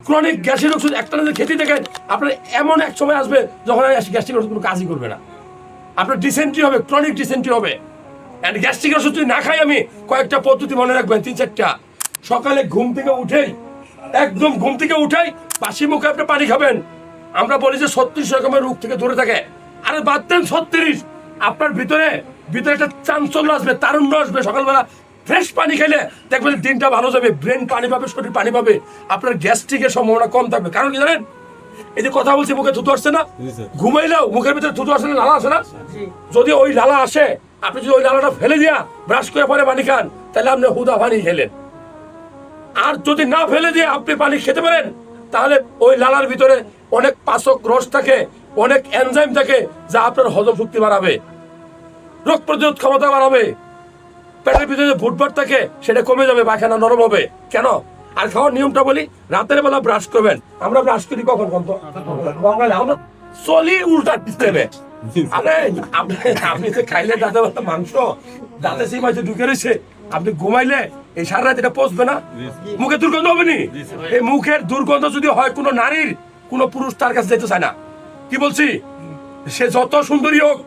Chronic গ্যাসের ওষুধ একটা যদি খেতে দেখেন আপনার এমন এক সময় আসবে যখন গ্যাস্ট্রিক ওষুধ কোনো কাজই করবে না, আপনার ডিসেন্ট্রি হবে, ক্রনিক ডিসেন্ট্রি হবে। অ্যান্ড গ্যাস্ট্রিক ওষুধ যদি না খাই আমি, কয়েকটা পদ্ধতি মনে রাখবেন, 3-4টা। সকালে ঘুম থেকে উঠেই, একদম ঘুম থেকে উঠেই বাসি মুখে আপনি পানি খাবেন। আমরা বলি যে 36 রকমের রোগ থেকে দূরে থাকে, আরে বাদ দেন 36, আপনার ভিতরে একটা চাঞ্চল্য আসবে, তারুণ্য আসবে। সকালবেলা ফ্রেশ পানি খেলে দেখবেন দিনটা ভালো যাবে, ব্রেন পানি পাবে, শরীর পানি পাবে, আপনার গ্যাস্ট্রিকের সম্ভাবনা কম থাকবে। কারণ কি জানেন, এই যে কথা বলছি মুখে থুতু আসছে না, ঘুমাইলেও মুখের ভিতরে থুতু আসে না, লালা আসে না। যদি ওই লালা আসে, আপনি যদি ওই লালাটা ফেলে দিয়া ব্রাশ করে পরে পানি খান, তাহলে আপনি হুদা পানি খেলেন। আর যদি না ফেলে দিয়ে আপনি পানি খেতে পারেন, তাহলে ওই লালার ভিতরে অনেক পাচক রস থাকে, অনেক এনজাইম থাকে, যা আপনার হজম শক্তি বাড়াবে, রোগ প্রতিরোধ ক্ষমতা বাড়াবে। পেটের ভিতরে যে ভুটভাট থাকে সেটা কমে যাবে, পায়খানা নরম হবে। কেন? আর খাওয়ার নিয়মটা বলি, রাতের বেলা ব্রাশ করবেন। আমরা ব্রাশ করি কখন? বাঙালি আমরা চলি উল্টা সিস্টেমে। আরে আপনি যে খাইলে দাঁতে মাংস, দাঁতে সেই মাঝে ঢুকে রয়েছে, আপনি ঘুমাইলে এই সারা রাত এটা পচবে না, মুখে দুর্গন্ধ হবে নি? এই মুখের দুর্গন্ধ যদি হয় কোনো নারীর, কোনো পুরুষ তার কাছে যেতে চায় না। কি বলছি? সে যত সুন্দরী হোক,